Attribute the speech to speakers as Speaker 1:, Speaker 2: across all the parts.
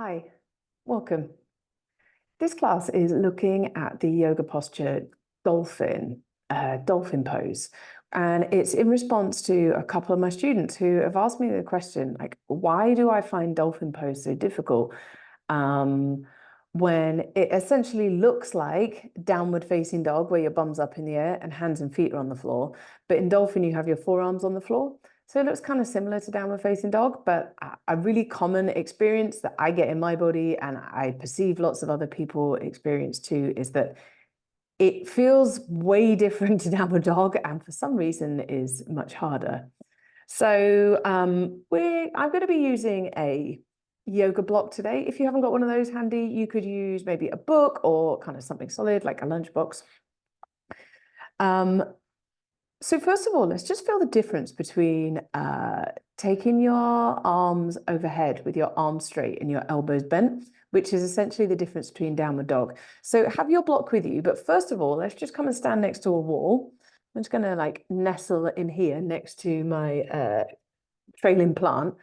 Speaker 1: Hi, welcome. This class is looking at the yoga posture dolphin, dolphin pose. And it's in response to a couple of my students who have asked me the question, like, why do I find dolphin pose so difficult? When it essentially looks like downward facing dog, where your bum's up in the air and hands and feet are on the floor. But in dolphin, you have your forearms on the floor. So it looks kind of similar to downward facing dog, but a really common experience that I get in my body and I perceive lots of other people experience too is that it feels way different to downward dog and for some reason is much harder. So I'm going to be using a yoga block today. If you haven't got one of those handy, you could use maybe a book or kind of something solid like a lunchbox. So first of all, let's just feel the difference between taking your arms overhead with your arms straight and your elbows bent, which is essentially the difference between downward dog. So have your block with you, but first of all, let's just come and stand next to a wall. I'm just going to like nestle in here next to my trailing plant.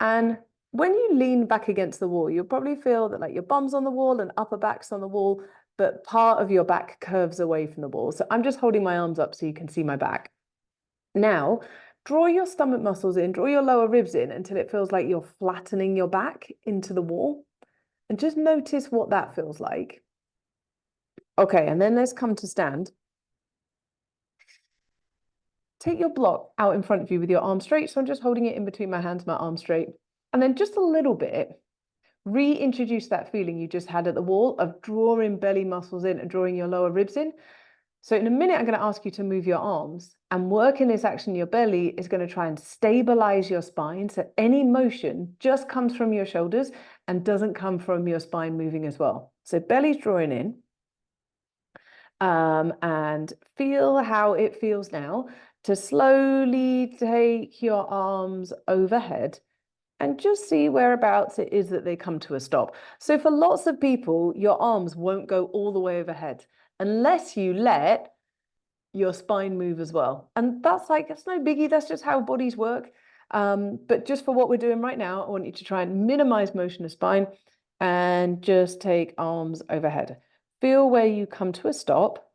Speaker 1: And when you lean back against the wall, you'll probably feel that like your bum's on the wall and upper back's on the wall, but part of your back curves away from the wall. So I'm just holding my arms up so you can see my back. Now, draw your stomach muscles in, draw your lower ribs in until it feels like you're flattening your back into the wall. And just notice what that feels like. Okay, and then let's come to stand. Take your block out in front of you with your arm straight. So I'm just holding it in between my hands, my arm straight. And then just a little bit, reintroduce that feeling you just had at the wall of drawing belly muscles in and drawing your lower ribs in. So in a minute, I'm going to ask you to move your arms, and working this action in your belly is going to try and stabilize your spine. So any motion just comes from your shoulders and doesn't come from your spine moving as well. So belly's drawing in. And feel how it feels now to slowly take your arms overhead and just see whereabouts it is that they come to a stop. So for lots of people, your arms won't go all the way overhead unless you let your spine move as well. And that's no biggie. That's just how bodies work. But just for what we're doing right now, I want you to try and minimize motion of spine and just take arms overhead. Feel where you come to a stop.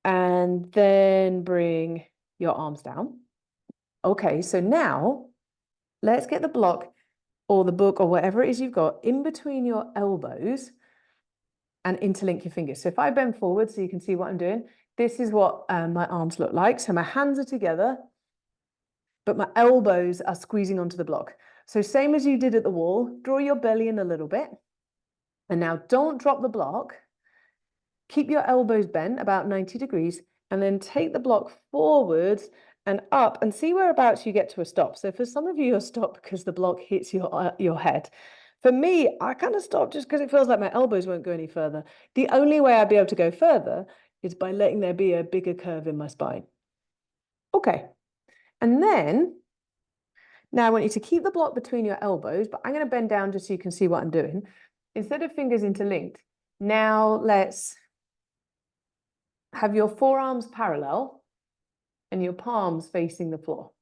Speaker 1: And then bring your arms down. Okay, so now let's get the block or the book or whatever it is you've got in between your elbows and interlink your fingers. So if I bend forward so you can see what I'm doing, this is what my arms look like. So my hands are together, but my elbows are squeezing onto the block. So same as you did at the wall, draw your belly in a little bit. And now don't drop the block. Keep your elbows bent about 90 degrees and then take the block forwards and up and see whereabouts you get to a stop. So for some of you, you'll stop because the block hits your head. For me, I kind of stop just because it feels like my elbows won't go any further. The only way I'd be able to go further is by letting there be a bigger curve in my spine. Okay. And then, now I want you to keep the block between your elbows, but I'm going to bend down just so you can see what I'm doing. Instead of fingers interlinked, now let's have your forearms parallel and your palms facing the floor.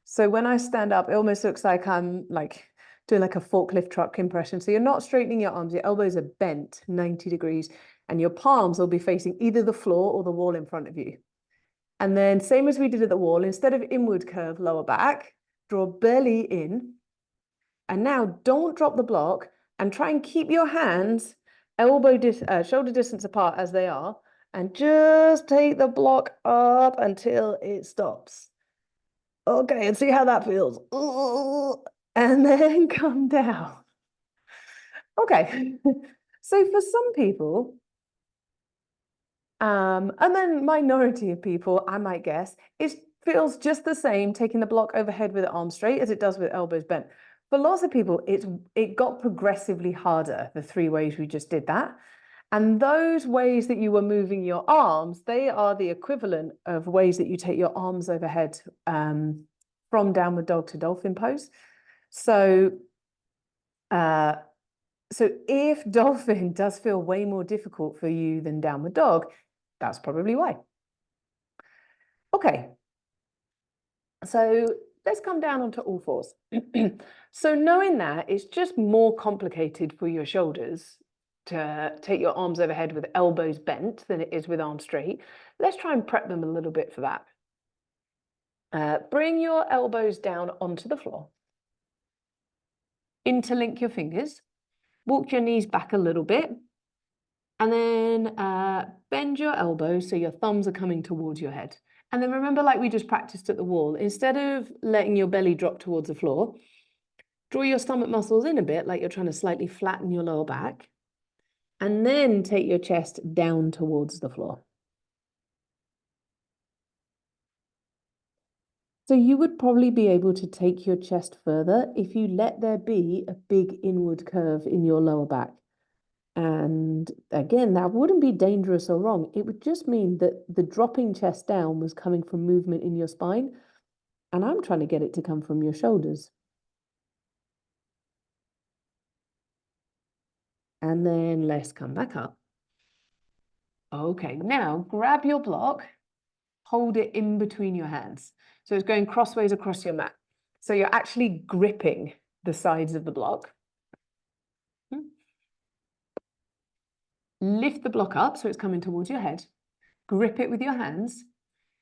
Speaker 1: So when I stand up, it almost looks like I'm like doing like a forklift truck impression. So you're not straightening your arms, your elbows are bent 90 degrees and your palms will be facing either the floor or the wall in front of you. And then same as we did at the wall, instead of inward curve lower back, draw belly in. And now don't drop the block and try and keep your hands shoulder distance apart as they are. And just take the block up until it stops. Okay, and see how that feels. And then come down. Okay, so for some people, and then minority of people, I might guess, it feels just the same taking the block overhead with the arms straight as it does with elbows bent. For lots of people, it got progressively harder, the 3 ways we just did that. And those ways that you were moving your arms, they are the equivalent of ways that you take your arms overhead from downward dog to dolphin pose. So, if dolphin does feel way more difficult for you than downward dog, that's probably why. Okay. So let's come down onto all fours. So knowing that, it's just more complicated for your shoulders to take your arms overhead with elbows bent than it is with arms straight. Let's try and prep them a little bit for that. Bring your elbows down onto the floor. Interlink your fingers. Walk your knees back a little bit. And then bend your elbows so your thumbs are coming towards your head. And then remember, like we just practiced at the wall, instead of letting your belly drop towards the floor, draw your stomach muscles in a bit, like you're trying to slightly flatten your lower back. And then take your chest down towards the floor. So you would probably be able to take your chest further if you let there be a big inward curve in your lower back. And again, that wouldn't be dangerous or wrong. It would just mean that the dropping chest down was coming from movement in your spine. And I'm trying to get it to come from your shoulders. And then let's come back up. Okay, now grab your block, hold it in between your hands. So it's going crossways across your mat. So you're actually gripping the sides of the block. Lift the block up so it's coming towards your head. Grip it with your hands.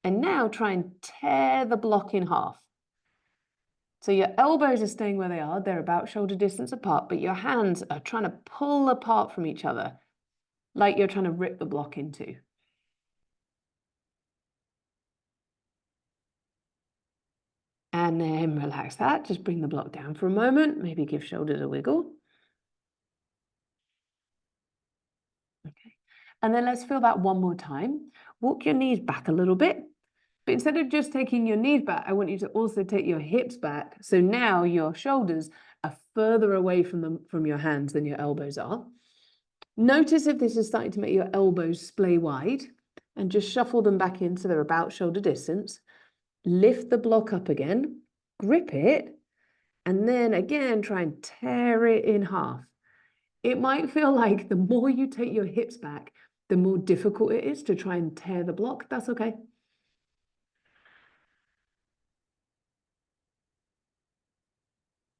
Speaker 1: And now try and tear the block in half. So your elbows are staying where they are. They're about shoulder distance apart, but your hands are trying to pull apart from each other, like you're trying to rip the block in two. And then relax that. Just bring the block down for a moment. Maybe give shoulders a wiggle. Okay. And then let's feel that one more time. Walk your knees back a little bit. But instead of just taking your knees back, I want you to also take your hips back. So now your shoulders are further away from your hands than your elbows are. Notice if this is starting to make your elbows splay wide, and just shuffle them back in so they're about shoulder distance. Lift the block up again, grip it, and then again try and tear it in half. It might feel like the more you take your hips back, the more difficult it is to try and tear the block. That's okay.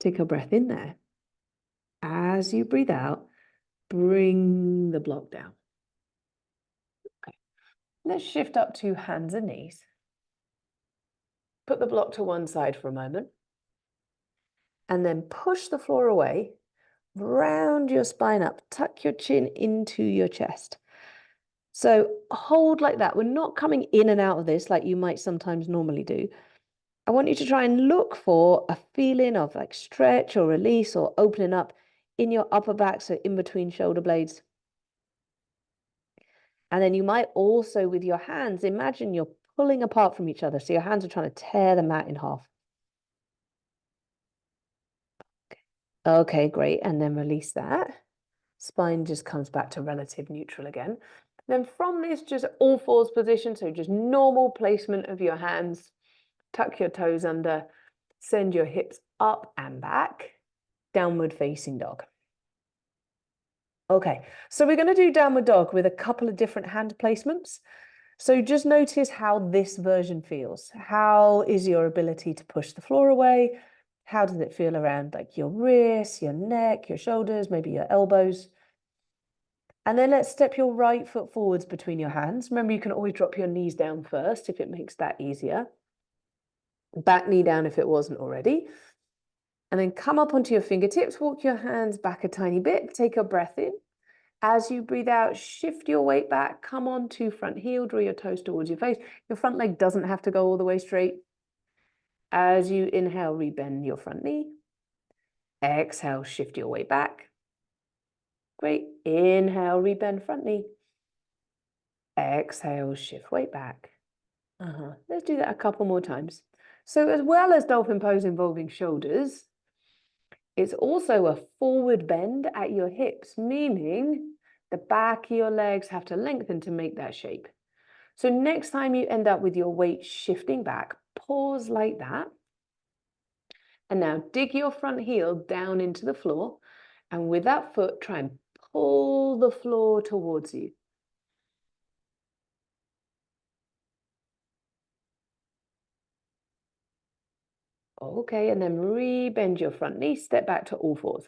Speaker 1: Take a breath in there. As you breathe out, bring the block down. Okay. Let's shift up to hands and knees. Put the block to one side for a moment. And then push the floor away. Round your spine up. Tuck your chin into your chest. So hold like that. We're not coming in and out of this like you might sometimes normally do. I want you to try and look for a feeling of like stretch or release or opening up in your upper back, so in between shoulder blades. And then you might also, with your hands, imagine you're pulling apart from each other. So your hands are trying to tear the mat in half. Okay, great. And then release that. Spine just comes back to relative neutral again. Then from this, just all fours position, so just normal placement of your hands. Tuck your toes under, send your hips up and back, downward facing dog. Okay, so we're going to do downward dog with a couple of different hand placements. So just notice how this version feels. How is your ability to push the floor away? How does it feel around like your wrists, your neck, your shoulders, maybe your elbows? And then let's step your right foot forwards between your hands. Remember, you can always drop your knees down first if it makes that easier. Back knee down if it wasn't already. And then come up onto your fingertips, walk your hands back a tiny bit, take a breath in. As you breathe out, shift your weight back, come on to front heel, draw your toes towards your face. Your front leg doesn't have to go all the way straight. As you inhale, rebend your front knee. Exhale, shift your weight back. Great. Inhale, rebend front knee. Exhale, shift weight back. Let's do that a couple more times. So as well as dolphin pose involving shoulders, it's also a forward bend at your hips, meaning the back of your legs have to lengthen to make that shape. So next time you end up with your weight shifting back, pause like that. And now dig your front heel down into the floor. And with that foot, try and pull the floor towards you. Okay, and then re-bend your front knee, step back to all fours.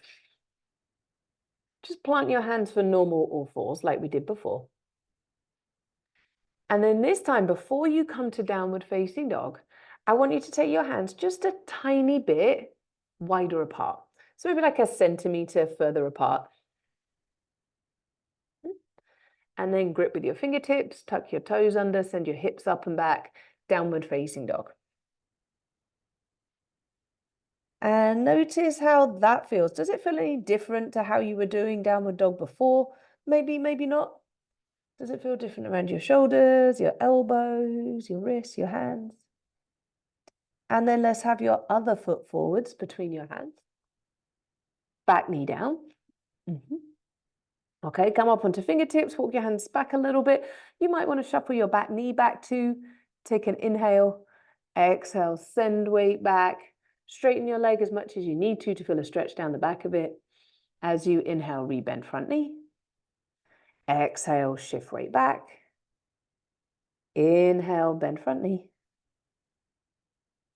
Speaker 1: Just plant your hands for normal all fours like we did before. And then this time, before you come to downward facing dog, I want you to take your hands just a tiny bit wider apart. So maybe like a centimeter further apart. And then grip with your fingertips, tuck your toes under, send your hips up and back, downward facing dog. And notice how that feels. Does it feel any different to how you were doing downward dog before? Maybe, maybe not. Does it feel different around your shoulders, your elbows, your wrists, your hands? And then let's have your other foot forwards between your hands. Back knee down. Okay, come up onto fingertips, walk your hands back a little bit. You might want to shuffle your back knee back too. Take an inhale, exhale, send weight back. Straighten your leg as much as you need to feel a stretch down the back of it. As you inhale, rebend front knee. Exhale, shift weight back. Inhale, bend front knee.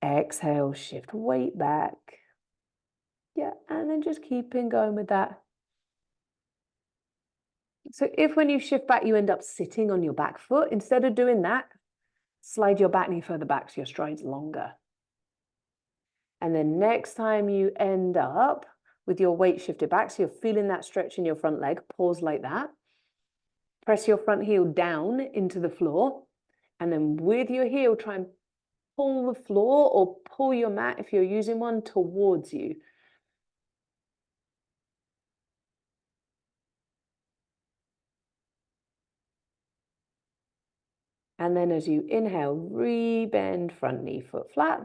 Speaker 1: Exhale, shift weight back. Yeah, and then just keeping going with that. So if when you shift back, you end up sitting on your back foot, instead of doing that, slide your back knee further back so your stride's longer. And then next time you end up with your weight shifted back, so you're feeling that stretch in your front leg, pause like that. Press your front heel down into the floor. And then with your heel, try and pull the floor or pull your mat, if you're using one, towards you. And then as you inhale, re-bend front knee, foot flat.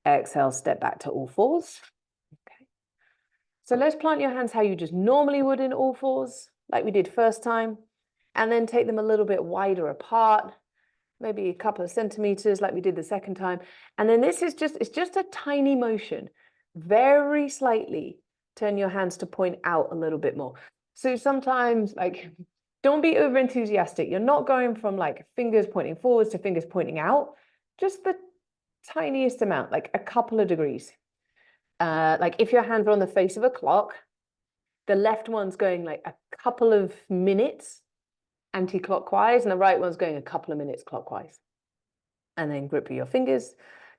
Speaker 1: Exhale, step back to all fours. Okay. So let's plant your hands how you just normally would in all fours, like we did first time. And then take them a little bit wider apart, maybe a couple of centimeters like we did the second time. And then this is just, it's just a tiny motion. Very slightly turn your hands to point out a little bit more. So sometimes, like, don't be over enthusiastic. You're not going from like fingers pointing forwards to fingers pointing out. Just the tiniest amount, like a couple of degrees. Like if your hands are on the face of a clock, the left one's going like a couple of minutes anti-clockwise, and the right one's going a couple of minutes clockwise. And then grip with your fingers,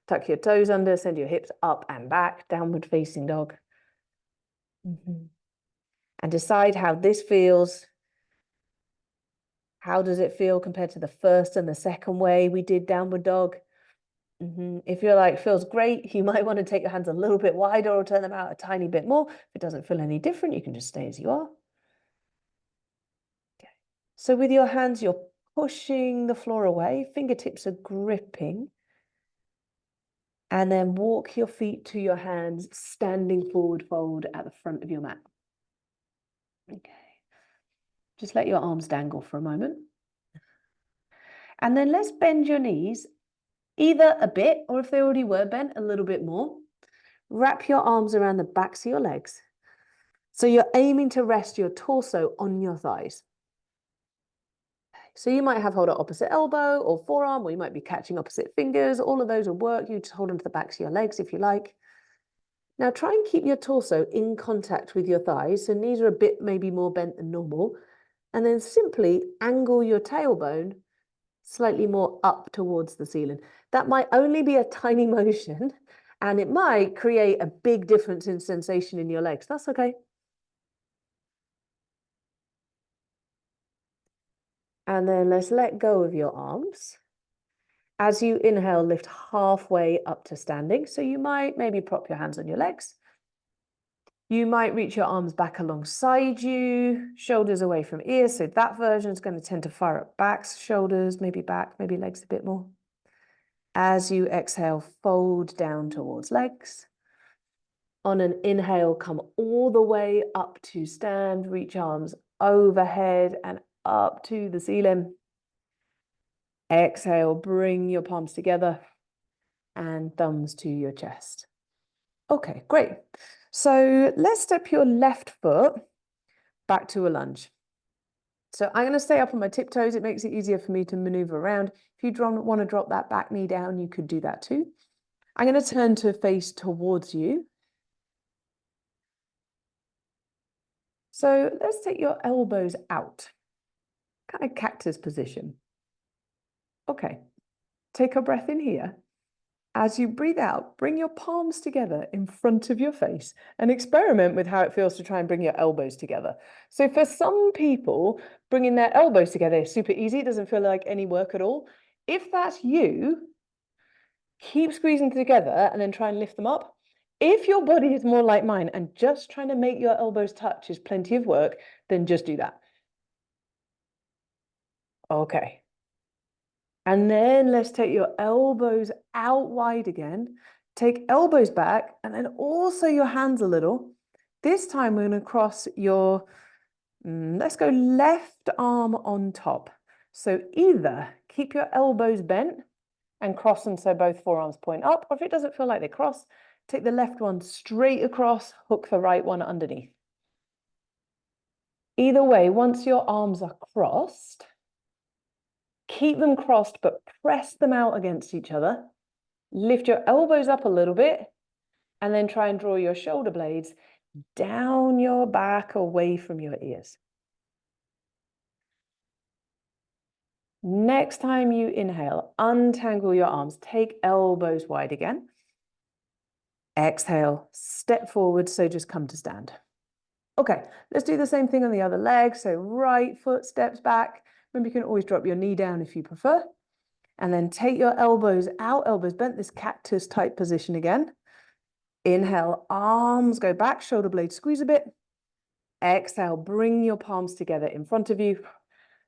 Speaker 1: tuck your toes under, send your hips up and back, downward facing dog. And decide how this feels. How does it feel compared to the first and the second way we did downward dog? If you're like, feels great, you might want to take your hands a little bit wider or turn them out a tiny bit more. If it doesn't feel any different, you can just stay as you are. Okay. So with your hands, you're pushing the floor away, fingertips are gripping. And then walk your feet to your hands, standing forward fold at the front of your mat. Okay. Just let your arms dangle for a moment. And then let's bend your knees, either a bit, or if they already were bent, a little bit more. Wrap your arms around the backs of your legs. So you're aiming to rest your torso on your thighs. So you might have hold at opposite elbow or forearm, or you might be catching opposite fingers. All of those will work. You just hold onto the backs of your legs if you like. Now try and keep your torso in contact with your thighs. So knees are a bit maybe more bent than normal. And then simply angle your tailbone slightly more up towards the ceiling. That might only be a tiny motion, and it might create a big difference in sensation in your legs. That's okay. And then let's let go of your arms. As you inhale, lift halfway up to standing. So you might maybe prop your hands on your legs. You might reach your arms back alongside you, shoulders away from ears. So that version is going to tend to fire up backs, shoulders, maybe back, maybe legs a bit more. As you exhale, fold down towards legs. On an inhale, come all the way up to stand, reach arms overhead and up to the ceiling. Exhale, bring your palms together and thumbs to your chest. Okay, great. So let's step your left foot back to a lunge. So I'm going to stay up on my tiptoes. It makes it easier for me to maneuver around. If you want to drop that back knee down, you could do that too. I'm going to turn to face towards you. So let's take your elbows out, kind of cactus position. Okay, take a breath in here. As you breathe out, bring your palms together in front of your face and experiment with how it feels to try and bring your elbows together. So for some people, bringing their elbows together is super easy. It doesn't feel like any work at all. If that's you, keep squeezing together and then try and lift them up. If your body is more like mine and just trying to make your elbows touch is plenty of work, then just do that. Okay. And then let's take your elbows out wide again. Take elbows back and then also your hands a little. This time we're going to cross your, let's go left arm on top. So either keep your elbows bent and cross them so both forearms point up, or if it doesn't feel like they cross, take the left one straight across, hook the right one underneath. Either way, once your arms are crossed, keep them crossed, but press them out against each other. Lift your elbows up a little bit, and then try and draw your shoulder blades down your back away from your ears. Next time you inhale, untangle your arms. Take elbows wide again. Exhale, step forward, so just come to stand. Okay, let's do the same thing on the other leg. So right foot steps back. Remember, you can always drop your knee down if you prefer. And then take your elbows out, elbows bent, this cactus type position again. Inhale, arms go back, shoulder blades squeeze a bit. Exhale, bring your palms together in front of you.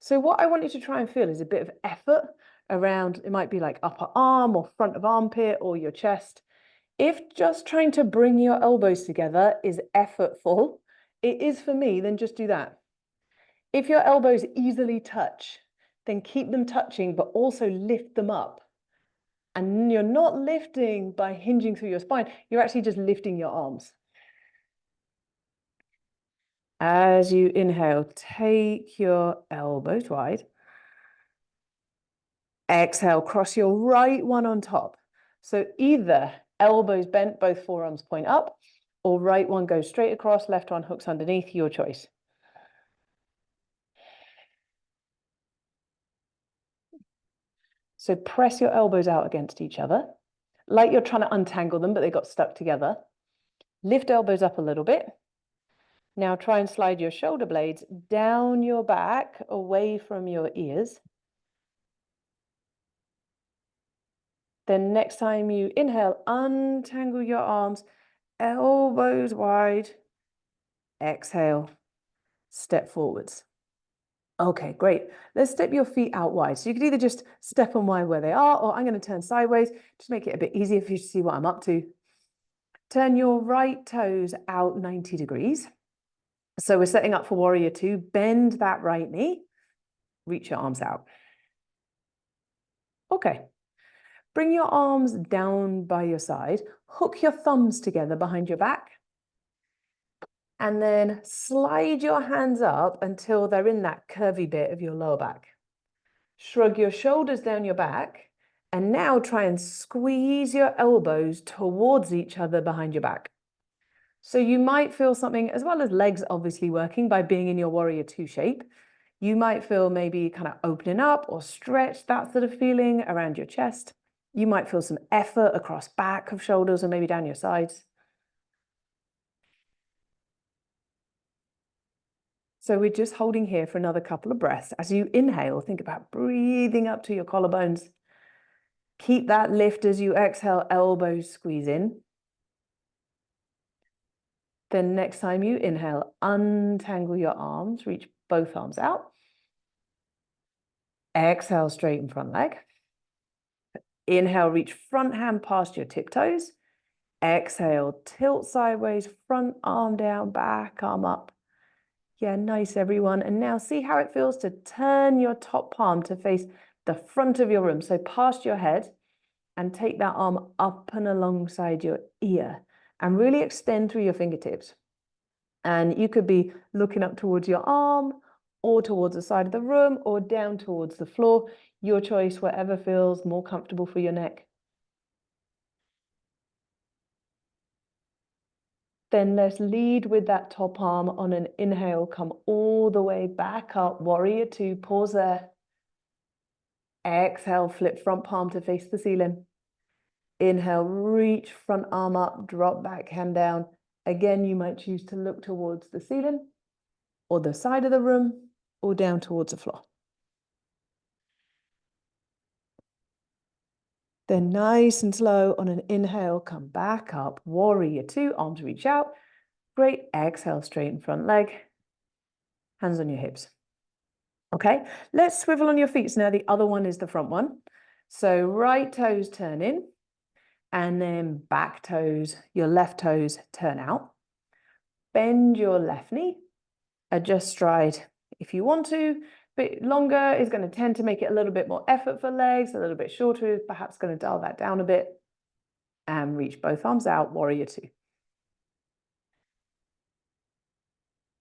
Speaker 1: So what I want you to try and feel is a bit of effort around, it might be like upper arm or front of armpit or your chest. If just trying to bring your elbows together is effortful, it is for me, then just do that. If your elbows easily touch, then keep them touching, but also lift them up. And you're not lifting by hinging through your spine, you're actually just lifting your arms. As you inhale, take your elbows wide. Exhale, cross your right one on top. So either elbows bent, both forearms point up, or right one goes straight across, left one hooks underneath, your choice. So press your elbows out against each other, like you're trying to untangle them, but they got stuck together. Lift elbows up a little bit. Now try and slide your shoulder blades down your back, away from your ears. Then next time you inhale, untangle your arms, elbows wide. Exhale, step forwards. Okay, great. Let's step your feet out wide. So you could either just step them wide where they are, or I'm going to turn sideways, just make it a bit easier for you to see what I'm up to. Turn your right toes out 90 degrees. So we're setting up for warrior two. Bend that right knee. Reach your arms out. Okay. Bring your arms down by your side. Hook your thumbs together behind your back. And then slide your hands up until they're in that curvy bit of your lower back. Shrug your shoulders down your back. And now try and squeeze your elbows towards each other behind your back. So you might feel something, as well as legs obviously working by being in your warrior two shape. You might feel maybe kind of opening up or stretch, that sort of feeling around your chest. You might feel some effort across back of shoulders or maybe down your sides. So we're just holding here for another couple of breaths. As you inhale, think about breathing up to your collarbones. Keep that lift as you exhale, elbows squeeze in. Then next time you inhale, untangle your arms, reach both arms out. Exhale, straighten front leg. Inhale, reach front hand past your tiptoes. Exhale, tilt sideways, front arm down, back arm up. Yeah, nice, everyone. And now see how it feels to turn your top palm to face the front of your room, so past your head, and take that arm up and alongside your ear, and really extend through your fingertips. And you could be looking up towards your arm, or towards the side of the room, or down towards the floor. Your choice, whatever feels more comfortable for your neck. Then let's lead with that top arm on an inhale. Come all the way back up. Warrior two. Pause there. Exhale, flip front palm to face the ceiling. Inhale, reach front arm up, drop back hand down. Again, you might choose to look towards the ceiling or the side of the room or down towards the floor. Then nice and slow on an inhale, come back up, warrior two, arms reach out. Great, exhale, straighten front leg, hands on your hips. Okay, let's swivel on your feet. So now the other one is the front one. So right toes turn in, and then back toes, your left toes turn out. Bend your left knee, adjust stride if you want to. Bit longer is going to tend to make it a little bit more effort for legs, a little bit shorter is perhaps going to dial that down a bit. And reach both arms out, warrior two.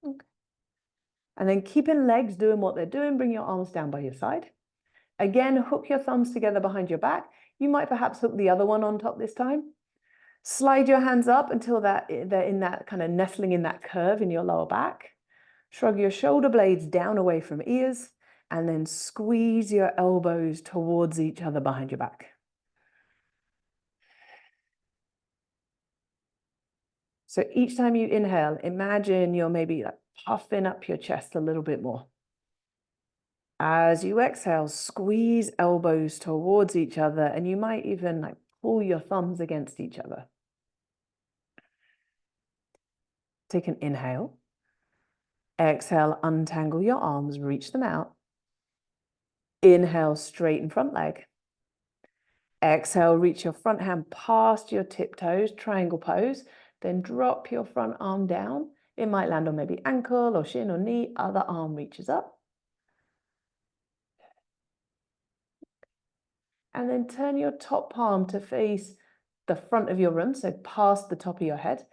Speaker 1: Okay. And then keeping legs doing what they're doing, bring your arms down by your side. Again, hook your thumbs together behind your back. You might perhaps hook the other one on top this time. Slide your hands up until they're in that kind of nestling in that curve in your lower back. Shrug your shoulder blades down away from ears, and then squeeze your elbows towards each other behind your back. So each time you inhale, imagine you're maybe like puffing up your chest a little bit more. As you exhale, squeeze elbows towards each other, and you might even like pull your thumbs against each other. Take an inhale. Exhale, untangle your arms, reach them out. Inhale, straighten front leg. Exhale, reach your front hand past your tiptoes, triangle pose. Then drop your front arm down. It might land on maybe ankle or shin or knee. Other arm reaches up. And then turn your top palm to face the front of your room, so past the top of your head.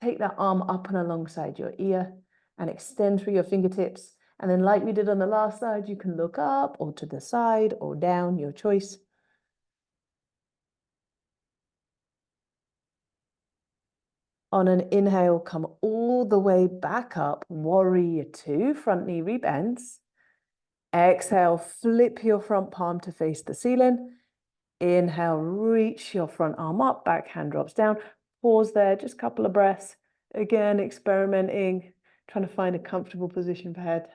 Speaker 1: Take that arm up and alongside your ear and extend through your fingertips. And then like we did on the last side, you can look up or to the side or down, your choice. On an inhale, come all the way back up, warrior two, front knee rebends. Exhale, flip your front palm to face the ceiling. Inhale, reach your front arm up, back hand drops down. Pause there, just a couple of breaths. Again, experimenting, trying to find a comfortable position for head.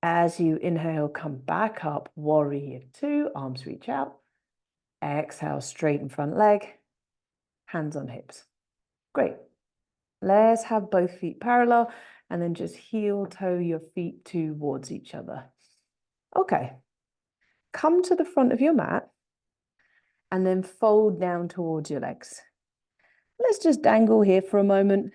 Speaker 1: As you inhale, come back up, warrior two, arms reach out. Exhale, straighten front leg, hands on hips. Great. Let's have both feet parallel and then just heel toe your feet towards each other. Okay. Come to the front of your mat and then fold down towards your legs. Let's just dangle here for a moment.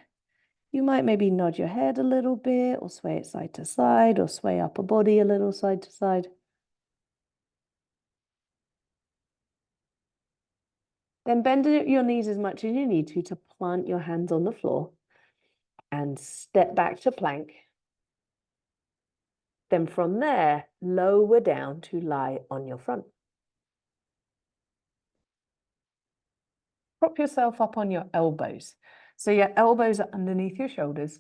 Speaker 1: You might maybe nod your head a little bit or sway it side to side or sway upper body a little side to side. Then bend your knees as much as you need to plant your hands on the floor and step back to plank. Then from there, lower down to lie on your front. Prop yourself up on your elbows. So your elbows are underneath your shoulders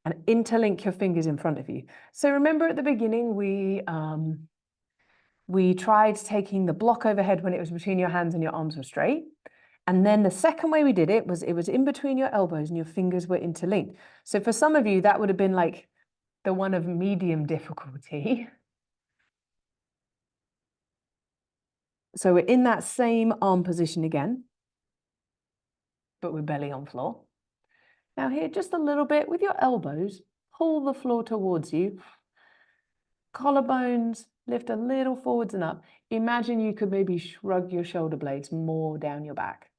Speaker 1: and interlink your fingers in front of you. So remember at the beginning, we tried taking the block overhead when it was between your hands and your arms were straight. And then the second way we did it was in between your elbows and your fingers were interlinked. So for some of you, that would have been like the one of medium difficulty. So we're in that same arm position again, but we're belly on floor. Now here, just a little bit with your elbows, pull the floor towards you. Collarbones, lift a little forwards and up. Imagine you could maybe shrug your shoulder blades more down your back.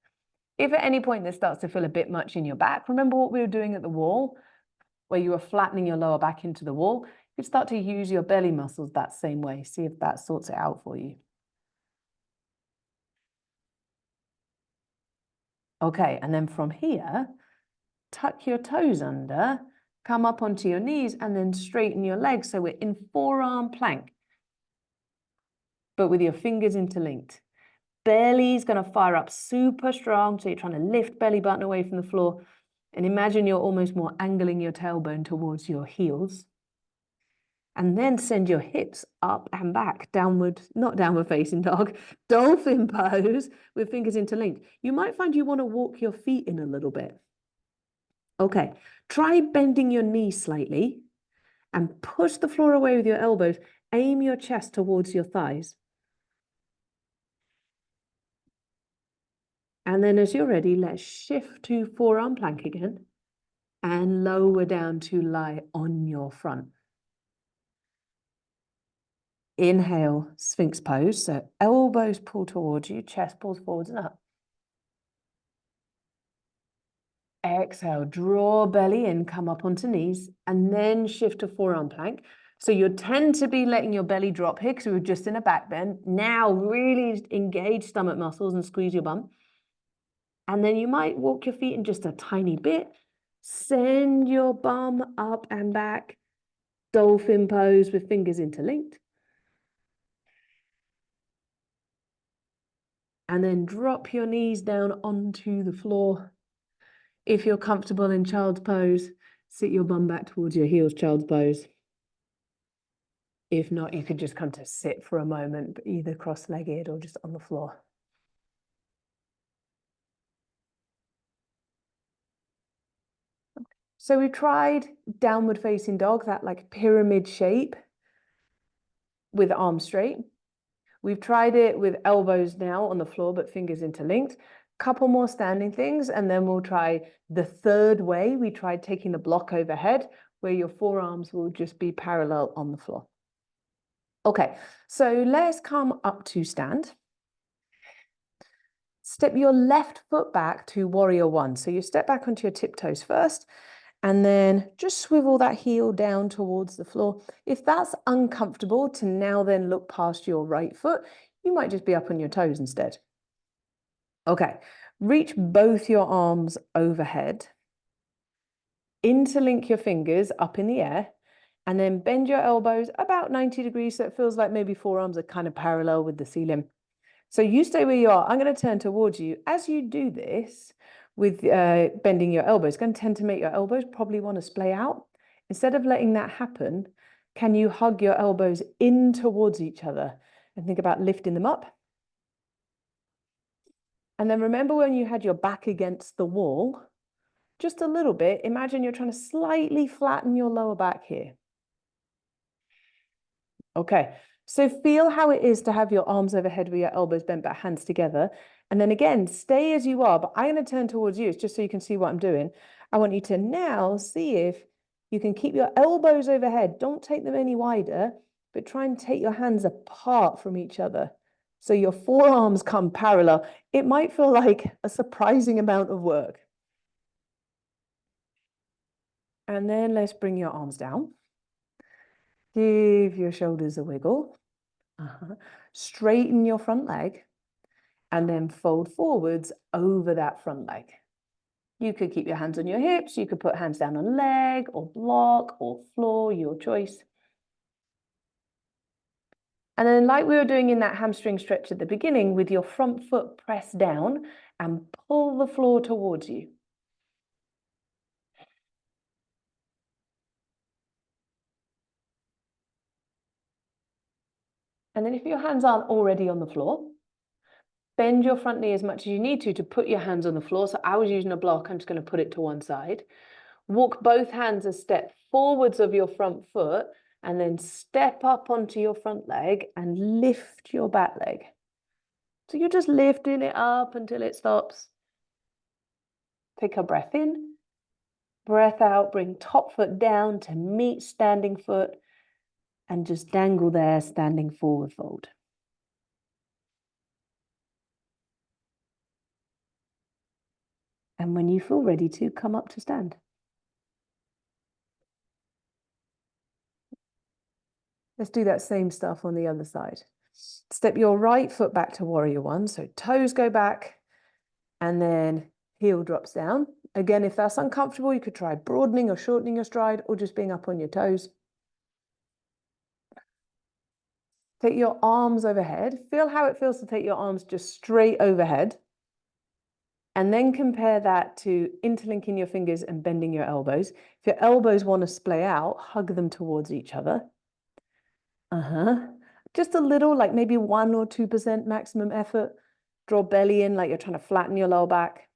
Speaker 1: If at any point this starts to feel a bit much in your back, remember what we were doing at the wall, where you were flattening your lower back into the wall. You could start to use your belly muscles that same way. See if that sorts it out for you. Okay, and then from here, tuck your toes under, come up onto your knees, and then straighten your legs. So we're in forearm plank. but with your fingers interlinked. Belly's going to fire up super strong, so you're trying to lift belly button away from the floor. And imagine you're almost more angling your tailbone towards your heels. And then send your hips up and back, downward, not downward facing dog, dolphin pose with fingers interlinked. You might find you want to walk your feet in a little bit. Okay, try bending your knees slightly and push the floor away with your elbows. Aim your chest towards your thighs. And then as you're ready, let's shift to forearm plank again and lower down to lie on your front. Inhale, Sphinx pose. So elbows pull towards you, chest pulls forwards and up. Exhale, draw belly in, come up onto knees, and then shift to forearm plank. So you tend to be letting your belly drop here because we were just in a back bend. Now really engage stomach muscles and squeeze your bum. And then you might walk your feet in just a tiny bit. Send your bum up and back. Dolphin pose with fingers interlinked. And then drop your knees down onto the floor. If you're comfortable in child's pose, sit your bum back towards your heels, child's pose. If not, you could just come to sit for a moment, either cross-legged or just on the floor. So we tried downward facing dog, that like pyramid shape with arms straight. We've tried it with elbows now on the floor, but fingers interlinked. Couple more standing things, and then we'll try the third way. We tried taking the block overhead, where your forearms will just be parallel on the floor. Okay, so let's come up to stand. Step your left foot back to warrior one. So you step back onto your tiptoes first, and then just swivel that heel down towards the floor. If that's uncomfortable to now then look past your right foot, you might just be up on your toes instead. Okay, reach both your arms overhead. Interlink your fingers up in the air, and then bend your elbows about 90 degrees so it feels like maybe forearms are kind of parallel with the ceiling. So you stay where you are. I'm going to turn towards you. As you do this with bending your elbows, it's going to tend to make your elbows probably want to splay out. Instead of letting that happen, can you hug your elbows in towards each other and think about lifting them up? And then remember when you had your back against the wall, just a little bit, imagine you're trying to slightly flatten your lower back here. Okay, so feel how it is to have your arms overhead with your elbows bent but hands together. And then again, stay as you are, but I'm going to turn towards you just so you can see what I'm doing. I want you to now see if you can keep your elbows overhead. Don't take them any wider, but try and take your hands apart from each other. So your forearms come parallel. It might feel like a surprising amount of work. And then let's bring your arms down. Give your shoulders a wiggle. Straighten your front leg and then fold forwards over that front leg. You could keep your hands on your hips. You could put hands down on leg or block or floor, your choice. And then like we were doing in that hamstring stretch at the beginning, with your front foot pressed down and pull the floor towards you. And then if your hands aren't already on the floor, bend your front knee as much as you need to put your hands on the floor. So I was using a block. I'm just going to put it to one side. Walk both hands a step forwards of your front foot and then step up onto your front leg and lift your back leg. So you're just lifting it up until it stops. Take a breath in, breath out, bring top foot down to meet standing foot and just dangle there, standing forward fold. And when you feel ready to, come up to stand. Let's do that same stuff on the other side. Step your right foot back to warrior one. So toes go back and then heel drops down. Again, if that's uncomfortable, you could try broadening or shortening your stride or just being up on your toes. Take your arms overhead. Feel how it feels to take your arms just straight overhead. And then compare that to interlinking your fingers and bending your elbows. If your elbows want to splay out, hug them towards each other. Just a little, like maybe 1 or 2% maximum effort. Draw belly in like you're trying to flatten your lower back.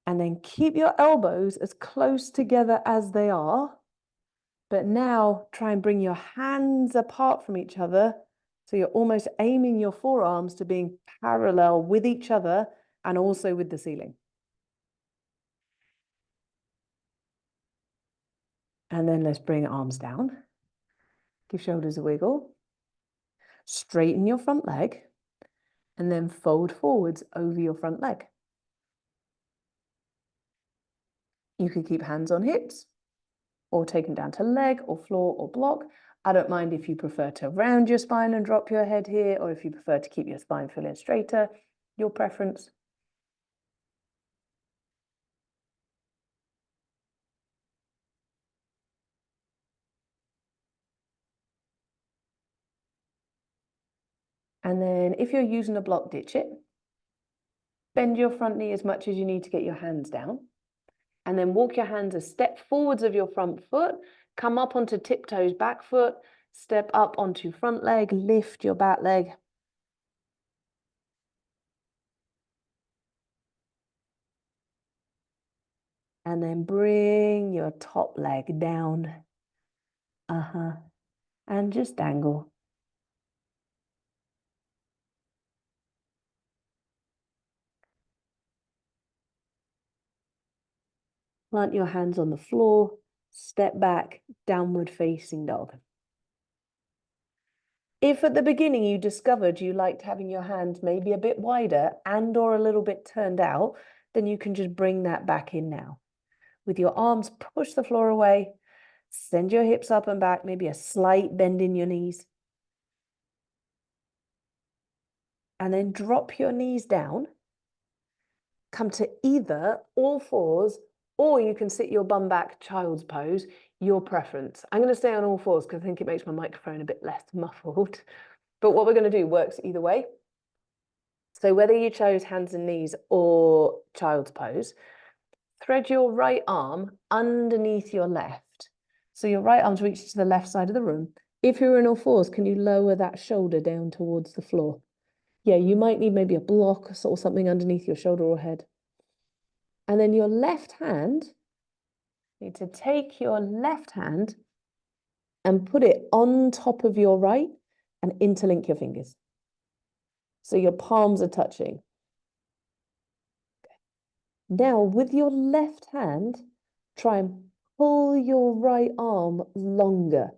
Speaker 1: And then keep your elbows as close together as they are. But now try and bring your hands apart from each other. So you're almost aiming your forearms to being parallel with each other and also with the ceiling. And then let's bring arms down. Give shoulders a wiggle. Straighten your front leg and then fold forwards over your front leg. You can keep hands on hips or take them down to leg or floor or block. I don't mind if you prefer to round your spine and drop your head here, or if you prefer to keep your spine feeling straighter, your preference. And then if you're using a block, ditch it. Bend your front knee as much as you need to get your hands down. And then walk your hands a step forwards of your front foot, come up onto tiptoes, back foot, step up onto front leg, lift your back leg. And then bring your top leg down. And just dangle. Plant your hands on the floor, step back, downward facing dog. If at the beginning you discovered you liked having your hands maybe a bit wider and or a little bit turned out, then you can just bring that back in now. With your arms, push the floor away, send your hips up and back, maybe a slight bend in your knees. And then drop your knees down. Come to either all fours, or you can sit your bum back, child's pose, your preference. I'm going to stay on all fours because I think it makes my microphone a bit less muffled. But what we're going to do works either way. So whether you chose hands and knees or child's pose, thread your right arm underneath your left. So your right arm's reached to the left side of the room. If you're in all fours, can you lower that shoulder down towards the floor? Yeah, you might need maybe a block or something underneath your shoulder or head. And then your left hand, you need to take your left hand and put it on top of your right and interlink your fingers. So your palms are touching. Now, with your left hand, try and pull your right arm longer.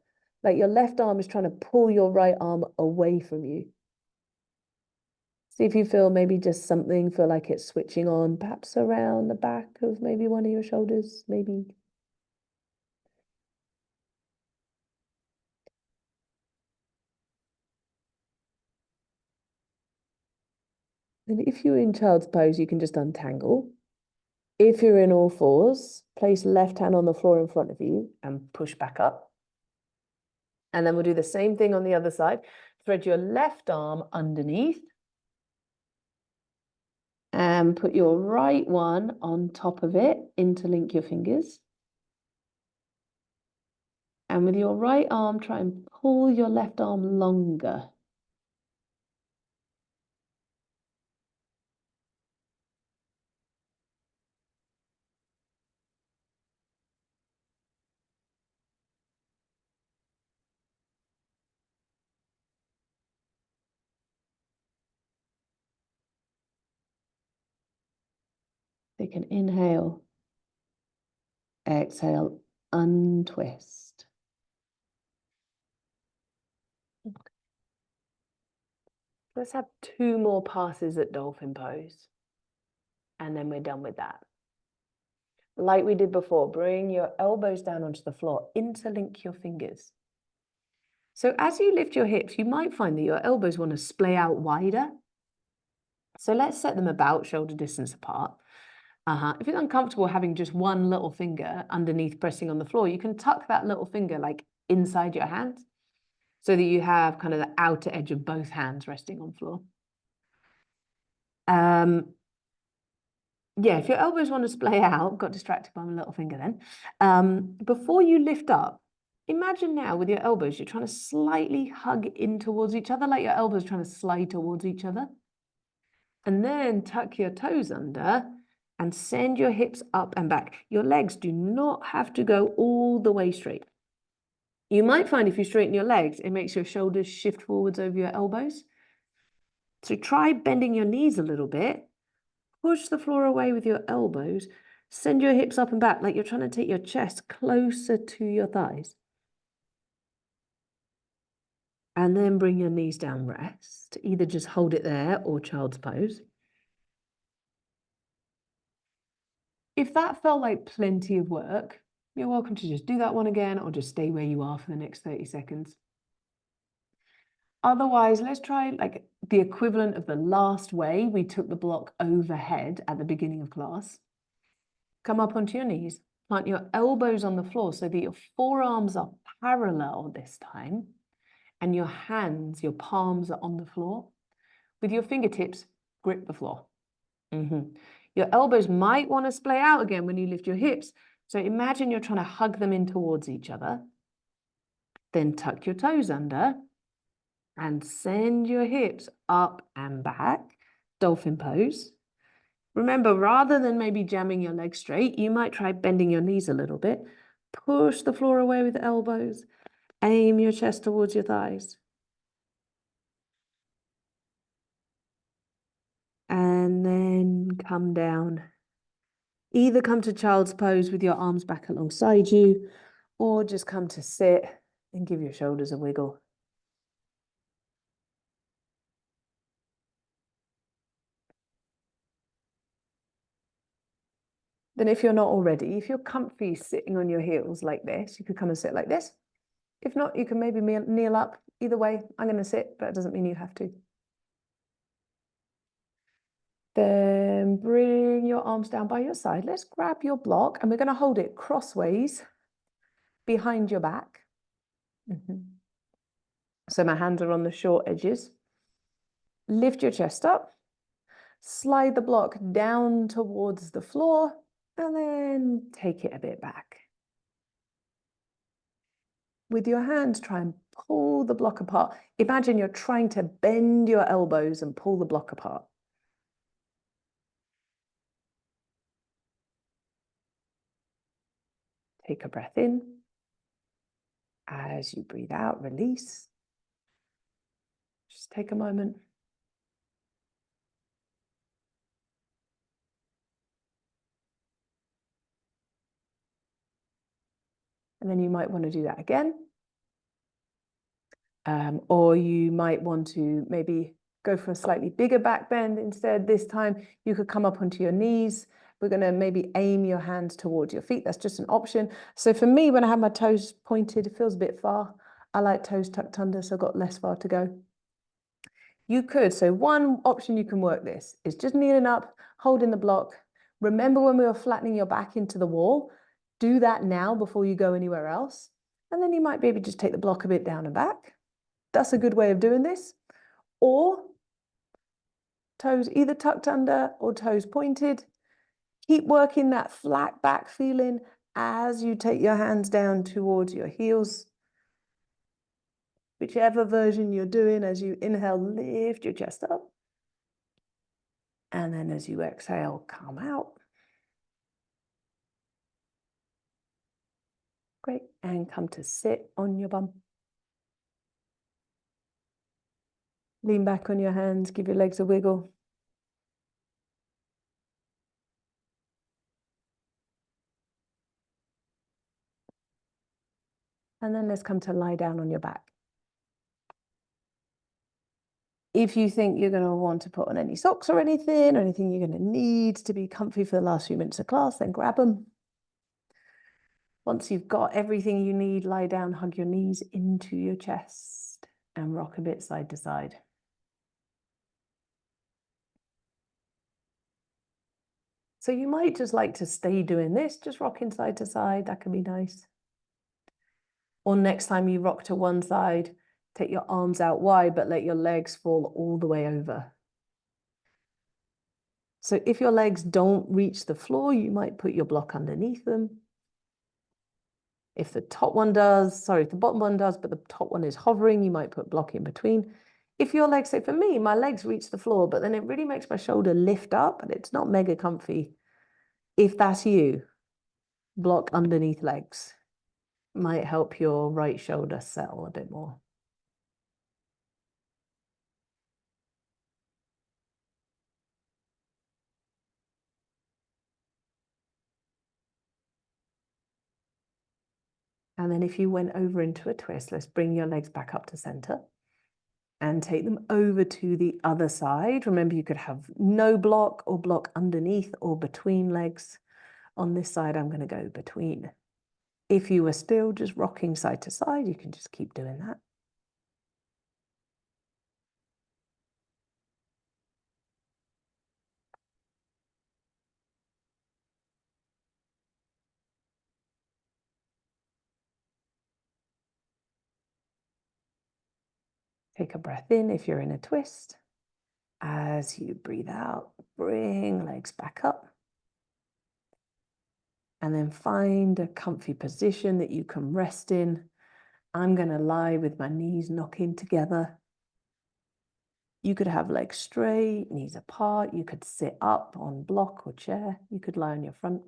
Speaker 1: Like your left arm is trying to pull your right arm away from you. See if you feel maybe just something, feel like it's switching on, perhaps around the back of maybe one of your shoulders, maybe. And if you're in child's pose, you can just untangle. If you're in all fours, place left hand on the floor in front of you and push back up. And then we'll do the same thing on the other side. Thread your left arm underneath. And put your right one on top of it, interlink your fingers. And with your right arm, try and pull your left arm longer. Take an inhale, exhale, untwist. Let's have 2 more passes at dolphin pose. And then we're done with that. Like we did before, bring your elbows down onto the floor, interlink your fingers. So as you lift your hips, you might find that your elbows want to splay out wider. So let's set them about shoulder distance apart. If you're uncomfortable having just one little finger underneath pressing on the floor, you can tuck that little finger like inside your hand. so that you have kind of the outer edge of both hands resting on the floor. Yeah, if your elbows want to splay out, got distracted by my little finger then. Before you lift up, imagine now with your elbows, you're trying to slightly hug in towards each other, like your elbows trying to slide towards each other. And then tuck your toes under and send your hips up and back. Your legs do not have to go all the way straight. You might find if you straighten your legs, it makes your shoulders shift forwards over your elbows. So try bending your knees a little bit. Push the floor away with your elbows. Send your hips up and back like you're trying to take your chest closer to your thighs. And then bring your knees down, rest. Either just hold it there or child's pose. If that felt like plenty of work, you're welcome to just do that one again or just stay where you are for the next 30 seconds. Otherwise, let's try like the equivalent of the last way we took the block overhead at the beginning of class. Come up onto your knees, plant your elbows on the floor so that your forearms are parallel this time, and your hands, your palms are on the floor. With your fingertips, grip the floor. Your elbows might want to splay out again when you lift your hips. So imagine you're trying to hug them in towards each other. Then tuck your toes under and send your hips up and back, dolphin pose. Remember, rather than maybe jamming your legs straight, you might try bending your knees a little bit. Push the floor away with the elbows. Aim your chest towards your thighs. And then come down. Either come to child's pose with your arms back alongside you, or just come to sit and give your shoulders a wiggle. Then if you're not already, if you're comfy sitting on your heels like this, you could come and sit like this. If not, you can maybe kneel up. Either way, I'm going to sit, but it doesn't mean you have to. Then bring your arms down by your side. Let's grab your block and we're going to hold it crossways behind your back. So my hands are on the short edges. Lift your chest up. Slide the block down towards the floor and then take it a bit back. With your hands, try and pull the block apart. Imagine you're trying to bend your elbows and pull the block apart. Take a breath in. As you breathe out, release. Just take a moment. And then you might want to do that again. Or you might want to maybe go for a slightly bigger back bend instead. This time you could come up onto your knees. We're going to maybe aim your hands towards your feet. That's just an option. So for me, when I have my toes pointed, it feels a bit far. I like toes tucked under, so I've got less far to go. You could, so one option you can work this is just kneeling up, holding the block. Remember when we were flattening your back into the wall? Do that now before you go anywhere else. And then you might maybe just take the block a bit down and back. That's a good way of doing this. Or toes either tucked under or toes pointed. Keep working that flat back feeling as you take your hands down towards your heels. Whichever version you're doing, as you inhale, lift your chest up. And then as you exhale, come out. Great. And come to sit on your bum. Lean back on your hands, give your legs a wiggle. And then let's come to lie down on your back. If you think you're going to want to put on any socks or anything you're going to need to be comfy for the last few minutes of class, then grab them. Once you've got everything you need, lie down, hug your knees into your chest and rock a bit side to side. So you might just like to stay doing this, just rocking side to side. That can be nice. Or next time you rock to one side, Take your arms out wide, but let your legs fall all the way over. So if your legs don't reach the floor, you might put your block underneath them. If the top one does, sorry, if the bottom one does, but the top one is hovering, you might put block in between. If your legs, say for me, my legs reach the floor, but then it really makes my shoulder lift up and it's not mega comfy. If that's you, block underneath legs. Might help your right shoulder settle a bit more. And then if you went over into a twist, let's bring your legs back up to center and take them over to the other side. Remember, you could have no block or block underneath or between legs. On this side, I'm going to go between. If you were still just rocking side to side, you can just keep doing that. Take a breath in if you're in a twist. As you breathe out, bring legs back up. And then find a comfy position that you can rest in. I'm going to lie with my knees knocking together. You could have legs straight, knees apart. You could sit up on block or chair. You could lie on your front.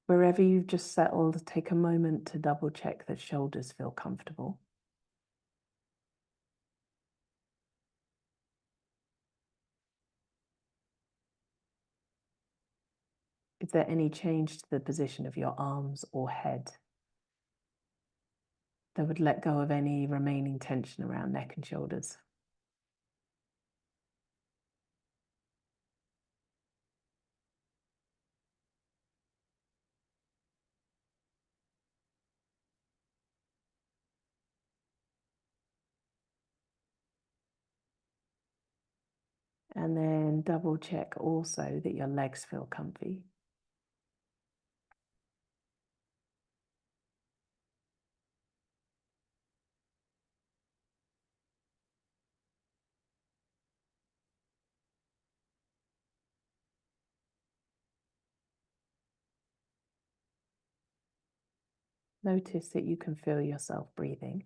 Speaker 1: Wherever you've just settled, take a moment to double check that shoulders feel comfortable. Is there any change to the position of your arms or head that would let go of any remaining tension around neck and shoulders? And then double check also that your legs feel comfy. Notice that you can feel yourself breathing.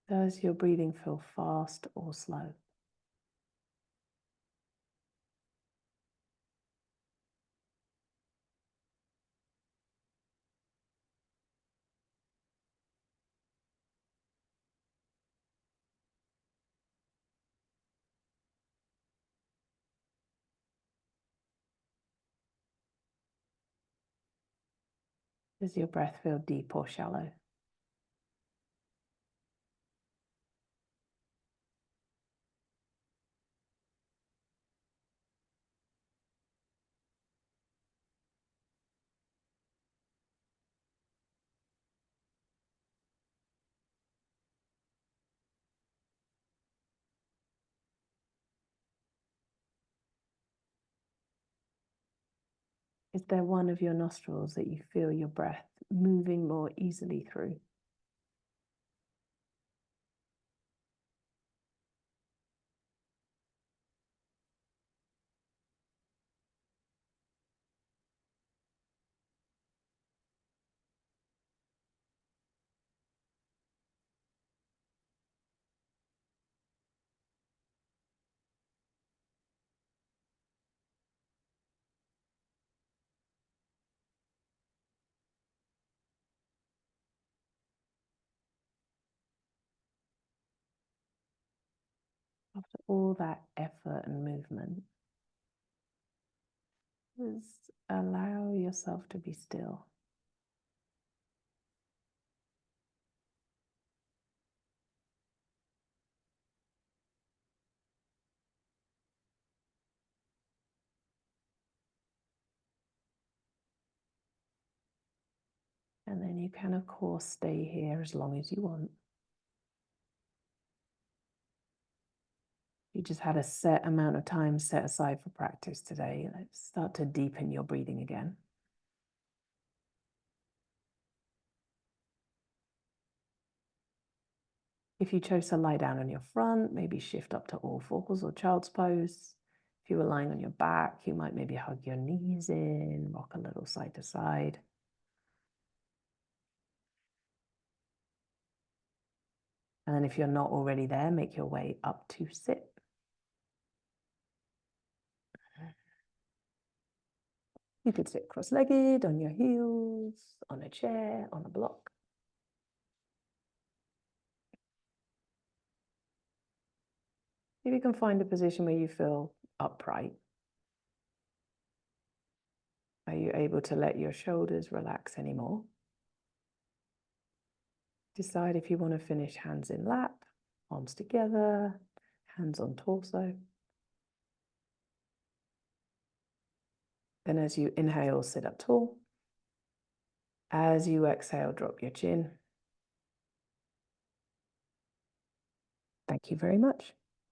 Speaker 1: Does your breathing feel fast or slow? Does your breath feel deep or shallow? Is there one of your nostrils that you feel your breath moving more easily through? After all that effort and movement, just allow yourself to be still. And then you can, of course, stay here as long as you want. You just had a set amount of time set aside for practice today. Let's start to deepen your breathing again. If you chose to lie down on your front, maybe shift up to all fours or child's pose. If you were lying on your back, you might maybe hug your knees in, rock a little side to side. And then if you're not already there, make your way up to sit. You could sit cross-legged, on your heels, on a chair, on a block. If you can find a position where you feel upright. Are you able to let your shoulders relax anymore? Decide if you want to finish hands in lap, arms together, hands on torso. Then as you inhale, sit up tall. As you exhale, drop your chin. Thank you very much.